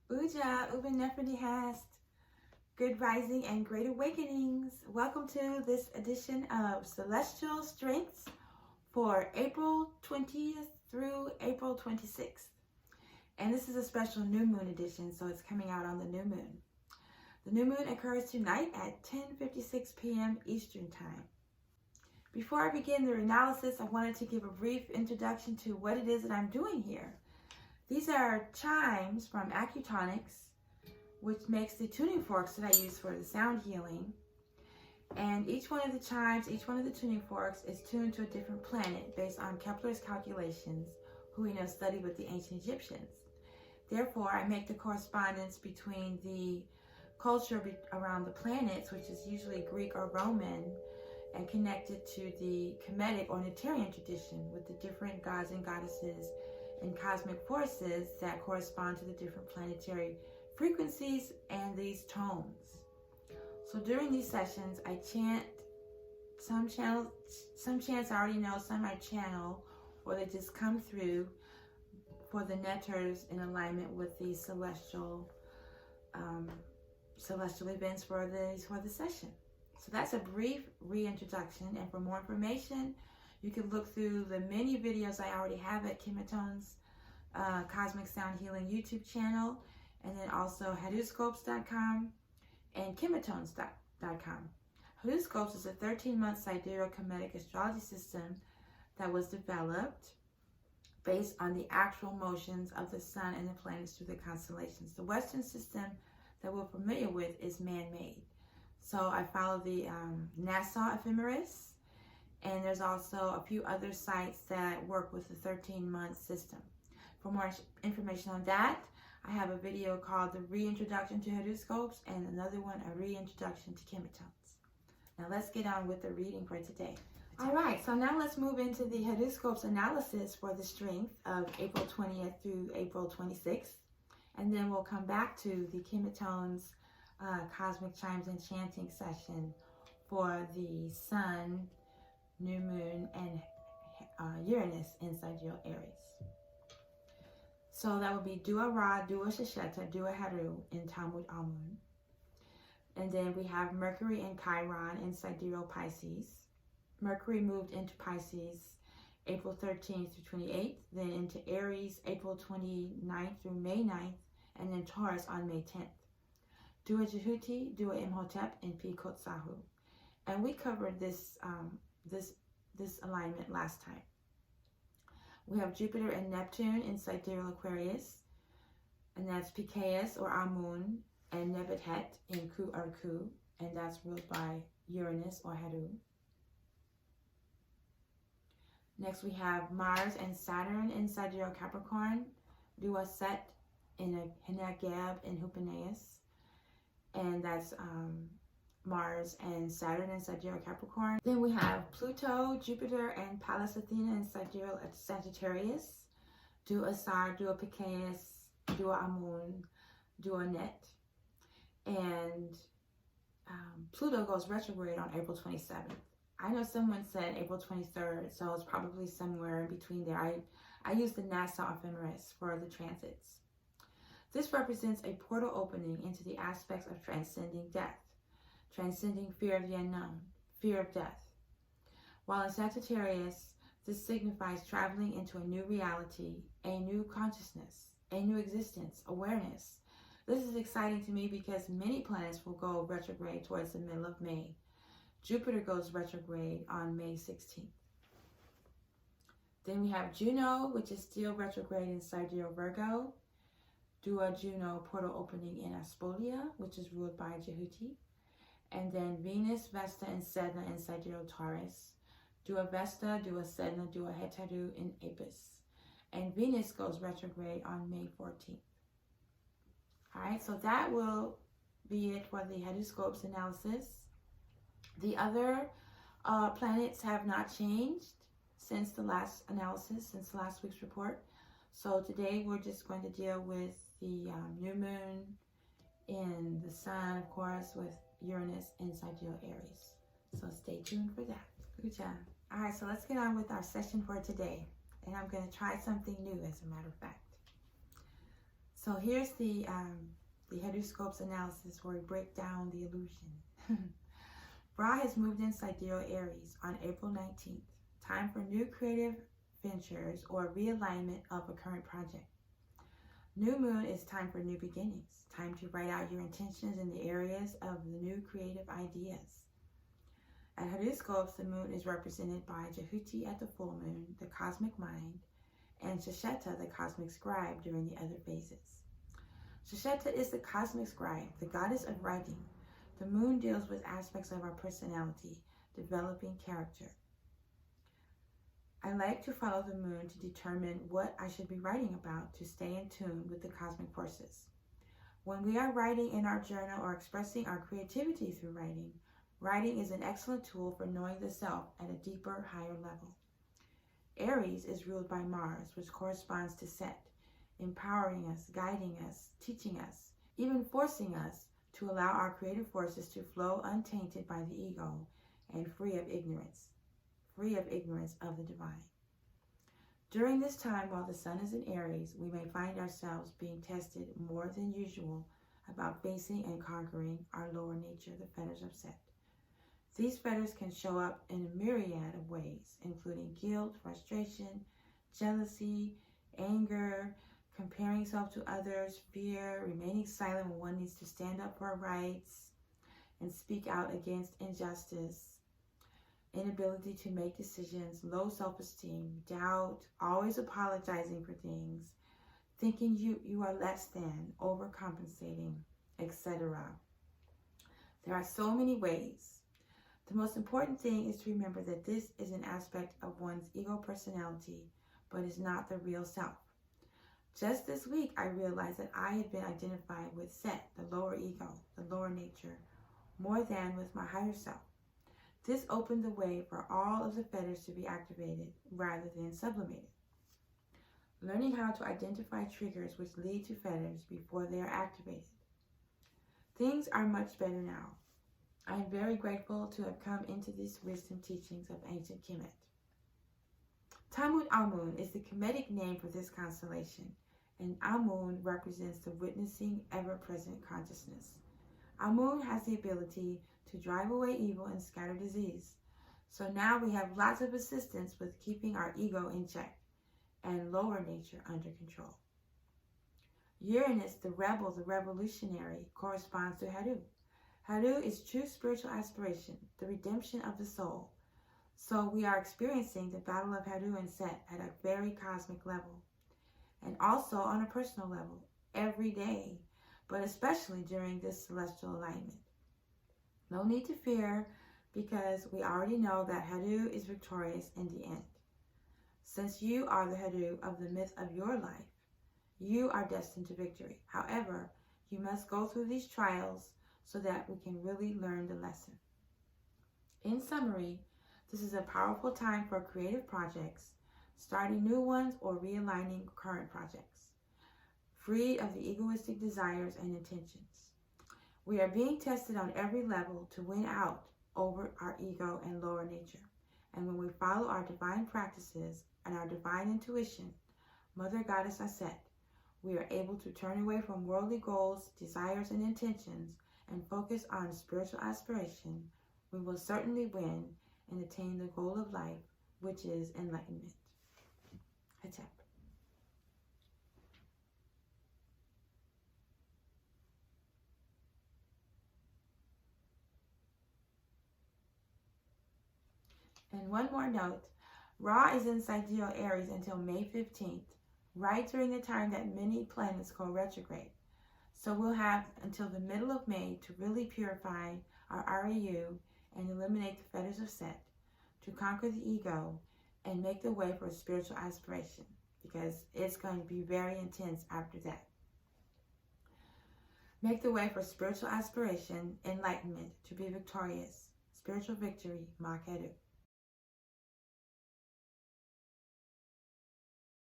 Uja, Uben, Nefer, Nehast, Good Rising and Great Awakenings. Welcome to this edition of Celestial Strengths for April 20th through April 26th. And this is a special new moon edition, so it's coming out on the new moon. The new moon occurs tonight at 10:56 p.m. Eastern Time. Before I begin the analysis, I wanted to give a brief introduction to what it is that I'm doing here. These are chimes from Acutonics, which makes the tuning forks that I use for the sound healing. And each one of the chimes, each one of the tuning forks is tuned to a different planet based on Kepler's calculations, who we know studied with the ancient Egyptians. Therefore, I make the correspondence between the culture around the planets, which is usually Greek or Roman, and connected to the Kemetic or Netarian tradition with the different gods and goddesses and cosmic forces that correspond to the different planetary frequencies and these tones. So during these sessions, I chant some chants I already know, some I channel, or they just come through for the netters in alignment with the celestial events for the session. So that's a brief reintroduction, and for more information, you can look through the many videos I already have at Kimatone's Cosmic Sound Healing YouTube channel, and then also HeruScopes.com and Kimatones.com. HeruScopes is a 13-month sidereal Kemetic astrology system that was developed based on the actual motions of the sun and the planets through the constellations. The Western system that we're familiar with is man-made. So I follow the NASA ephemeris, and there's also a few other sites that work with the 13-month system. For more information on that, I have a video called The Reintroduction to HeruScopes and another one, A Reintroduction to Kimatones. Now let's get on with the reading for today. All right, so now let's move into the HeruScopes analysis for the strength of April 20th through April 26th. And then we'll come back to the Kimatones Cosmic Chimes and Chanting session for the Sun, New Moon, and Uranus in Sidereal Aries. So that would be Dua Ra, Dua Sesheta, Dua Heru in Talmud Amun. And then we have Mercury and Chiron in Sidereal Pisces. Mercury moved into Pisces April 13th through 28th, then into Aries April 29th through May 9th, and then Taurus on May 10th. Dua Jehuti, Dua Imhotep, and Pi Kotsahu. And we covered this alignment last time. We have Jupiter and Neptune in Sidereal Aquarius, and that's Pikaeus or Amun, and Nebuchadnezzar in Ku or Ku, and that's ruled by Uranus or Heru. Next we have Mars and Saturn in Sidereal Capricorn, Dua Set in Hinagab and Hupaneus, and that's Mars and Saturn in Sidereal Capricorn. Then we have Pluto, Jupiter, and Pallas Athena in Sidereal Sagittarius, Dua Sar, Dua Pikaeus, Dua Amun, Dua Net. And Pluto goes retrograde on April 27th. I know someone said April 23rd, so it's probably somewhere in between there. I use the NASA ephemeris for the transits. This represents a portal opening into the aspects of transcending death, transcending fear of the unknown, fear of death. While in Sagittarius, this signifies traveling into a new reality, a new consciousness, a new existence, awareness. This is exciting to me because many planets will go retrograde towards the middle of May. Jupiter goes retrograde on May 16th. Then we have Juno, which is still retrograde in Sidereal Virgo. Dua Juno portal opening in Aspolia, which is ruled by Jehuti. And then Venus, Vesta, and Sedna in Sidereal Taurus. Dua Vesta, Dua Sedna, Dua Hetaru in Apis. And Venus goes retrograde on May 14th. All right, so that will be it for the HeruScopes analysis. The other planets have not changed since the last analysis, since last week's report. So today we're just going to deal with the new moon in the sun, of course, with Uranus in Sidereal Aries. So stay tuned for that. Good job. All right, so let's get on with our session for today. And I'm going to try something new, as a matter of fact. So here's the HeruScopes Analysis, where we break down the illusion. Ra has moved in Sidereal Aries on April 19th. Time for new creative ventures or realignment of a current project. New moon is time for new beginnings. Time to write out your intentions in the areas of the new creative ideas. At HeruScopes, the moon is represented by Jehuti at the full moon, the cosmic mind, and Sesheta, the cosmic scribe, during the other phases. Sesheta is the cosmic scribe, the goddess of writing. The moon deals with aspects of our personality, developing character. I like to follow the moon to determine what I should be writing about to stay in tune with the cosmic forces. When we are writing in our journal or expressing our creativity through writing, writing is an excellent tool for knowing the self at a deeper, higher level. Aries is ruled by Mars, which corresponds to Set, empowering us, guiding us, teaching us, even forcing us to allow our creative forces to flow untainted by the ego and free of ignorance of the divine. During this time, while the sun is in Aries, we may find ourselves being tested more than usual about facing and conquering our lower nature, the fetters of Set. These fetters can show up in a myriad of ways, including guilt, frustration, jealousy, anger, comparing yourself to others, fear, remaining silent when one needs to stand up for rights and speak out against injustice, inability to make decisions, low self-esteem, doubt, always apologizing for things, thinking you are less than, overcompensating, etc. There are so many ways. The most important thing is to remember that this is an aspect of one's ego personality, but is not the real self. Just this week, I realized that I had been identified with Set, the lower ego, the lower nature, more than with my higher self. This opened the way for all of the fetters to be activated rather than sublimated. Learning how to identify triggers which lead to fetters before they are activated. Things are much better now. I am very grateful to have come into these wisdom teachings of ancient Kemet. Amun is the Kemetic name for this constellation, and Amun represents the witnessing, ever-present consciousness. Amun has the ability to drive away evil and scatter disease. So now we have lots of assistance with keeping our ego in check and lower nature under control. Uranus, the rebel, the revolutionary, corresponds to Heru. Heru is true spiritual aspiration, the redemption of the soul. So we are experiencing the battle of Heru and Set at a very cosmic level, and also on a personal level, every day, but especially during this celestial alignment. No need to fear, because we already know that Heru is victorious in the end. Since you are the Heru of the myth of your life, you are destined to victory. However, you must go through these trials so that we can really learn the lesson. In summary, this is a powerful time for creative projects, starting new ones or realigning current projects, free of the egoistic desires and intentions. We are being tested on every level to win out over our ego and lower nature. And when we follow our divine practices and our divine intuition, Mother Goddess Aset, we are able to turn away from worldly goals, desires, and intentions and focus on spiritual aspiration. We will certainly win and attain the goal of life, which is enlightenment. Hatep. And one more note, Ra is in Sidereal Aries until May 15th, right during the time that many planets go retrograde. So we'll have until the middle of May to really purify our REU and eliminate the fetters of Set, to conquer the ego and make the way for spiritual aspiration, because it's going to be very intense after that. Make the way for spiritual aspiration, enlightenment, to be victorious, spiritual victory, Ma Heru.